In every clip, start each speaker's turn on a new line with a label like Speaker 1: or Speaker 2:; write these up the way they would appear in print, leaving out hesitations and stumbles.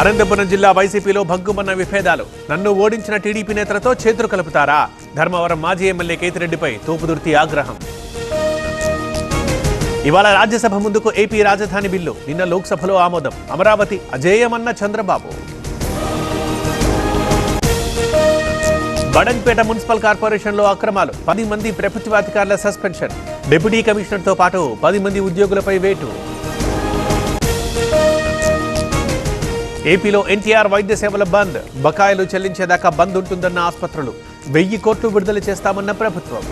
Speaker 1: అనంతపురం జిల్లా వైసీపీలో భగ్గుమన్న విభేదాలు. నన్ను ఓడించిన టీడీపీ నేతలతో చేతులు కలుపుతారా? ధర్మవరం మాజీ ఎమ్మెల్యే కేతిరెడ్డిపై తోపుదుర్తి ఆగ్రహం. ఇవాళ రాజ్యసభ ముందుకు ఏపీ రాజధాని బిల్లు. నిన్న లోక్సభలో ఆమోదం. అమరావతి అజేయమన్న చంద్రబాబు. బడంగ్పేట మున్సిపల్ కార్పొరేషన్లో అక్రమాలు. 10 మంది ప్రభుత్వాధికారుల సస్పెన్షన్. డిప్యూటీ కమిషనర్తో పాటు 10 మంది ఉద్యోగులపై వేటు. ఏపీలో ఎన్టీఆర్ వైద్య సేవల బంద్. బకాయిలు చెల్లించేదాకా బంద్ ఉంటుందన్న ఆసుపత్రులు. 1000 కోట్లు విడుదల చేస్తామన్న ప్రభుత్వం.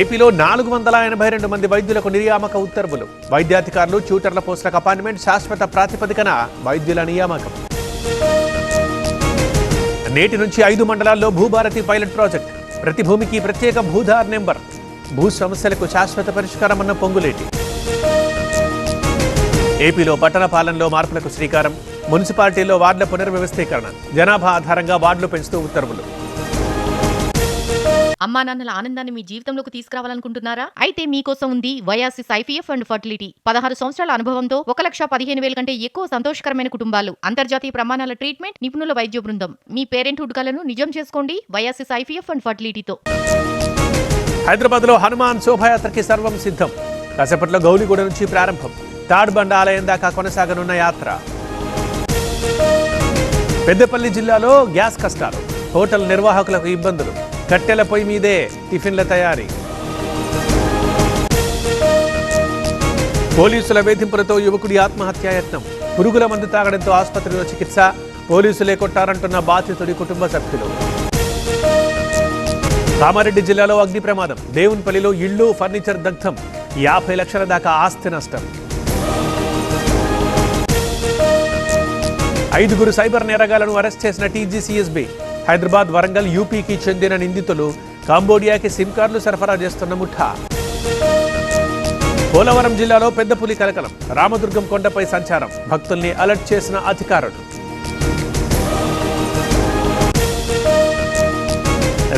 Speaker 1: ఏపీలో 482 మంది వైద్యులకు నియామక ఉత్తర్వులు. వైద్యాధికారులు, ట్యూటర్ల పోస్టులకు అపాయింట్మెంట్. శాశ్వత ప్రాతిపదికన వైద్యుల నియామకం. నేటి నుంచి 5 మండలాల్లో భూభారతి పైలట్ ప్రాజెక్ట్. ప్రతి భూమికి ప్రత్యేక భూధార్ నెంబర్. భూ సమస్యలకు శాశ్వత పరిష్కారం అన్న పొంగులేటి. ఏపీలో పట్టణ పాలనలో మార్పులకు శ్రీకారం. మున్సిపాలిటీల్లో వార్డుల పునర్వ్యవస్థీకరణ. జనాభా ఆధారంగా వార్డులు పెంచుతూ ఉత్తర్వులు.
Speaker 2: అమ్మా నాన్నల ఆనందాన్ని మీ జీవితంలోకి తీసుకురావాలనుకుంటున్నారా? అయితే మీకోసం ఉంది వయాసిస్ ఐవీఎఫ్ అండ్ ఫర్టిలిటీ. 16 సంవత్సరాల అనుభవంతో 1,15,000 కంటే ఎక్కువ సంతోషకరమైన కుటుంబాలు, అంతర్జాతీయ ప్రమాణాల ట్రీట్మెంట్, నిపుణుల వైద్య బృందం. మీ పేరెంట్హుడ్ కలను నిజం చేసుకోండి వయాసిస్ ఐవీఎఫ్ అండ్ ఫర్టిలిటీతో.
Speaker 1: హైదరాబాద్లో హనుమాన్ శోభాయాత్రకి సర్వం సిద్ధం. కాసేపట్లో గౌలిగూడ నుంచి ప్రారంభం. తాడ్బండ ఆలయం దాకా కొనసాగనున్న యాత్ర. పెద్దపల్లి జిల్లాలో గ్యాస్ కష్టాలు. హోటల్ నిర్వాహకులకు ఇబ్బందులు. కట్టెల పొయ్యి మీదే టిఫిన్ల తయారీ. పోలీసుల వేధింపులతో యువకుడి ఆత్మహత్యాయత్నం. పురుగుల మందు తాగడంతో ఆసుపత్రిలో చికిత్స. పోలీసులే కొట్టారంటున్న బాధితుడి కుటుంబ సభ్యులు. కామారెడ్డి జిల్లాలో అగ్ని ప్రమాదం. దేవునిపల్లిలో ఇళ్లు, ఫర్నిచర్ దగ్ధం. 50 లక్షల దాకా ఆస్తి నష్టం. 5 సైబర్ నేరగాళ్లను అరెస్ట్ చేసిన టీజీసీఎస్బీ. హైదరాబాద్, వరంగల్, యూపీకి చెందిన నిందితులు కాంబోడియాకి సిమ్ కార్డులు సరఫరా చేస్తున్న ముఠా. పోలవరం జిల్లాలో పెద్ద పులి కలకలం. రామదుర్గం కొండపై సంచారం. భక్తుల్ని అలర్ట్ చేసిన అధికారులు.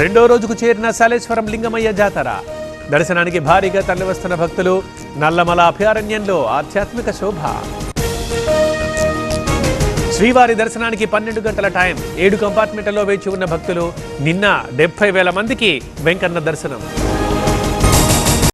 Speaker 1: రెండో రోజుకు చేరిన సాలేశ్వరం లింగమయ్య జాతర. దర్శనానికి భారీగా తరలివస్తున్న భక్తులు. నల్లమల అభయారణ్యంలో ఆధ్యాత్మిక శోభ. శ్రీవారి దర్శనానికి 12 గంటల టైం. 7 కంపార్ట్మెంట్లలో వేచి ఉన్న భక్తులు. నిన్న 70,000 మందికి వెంకన్న దర్శనం.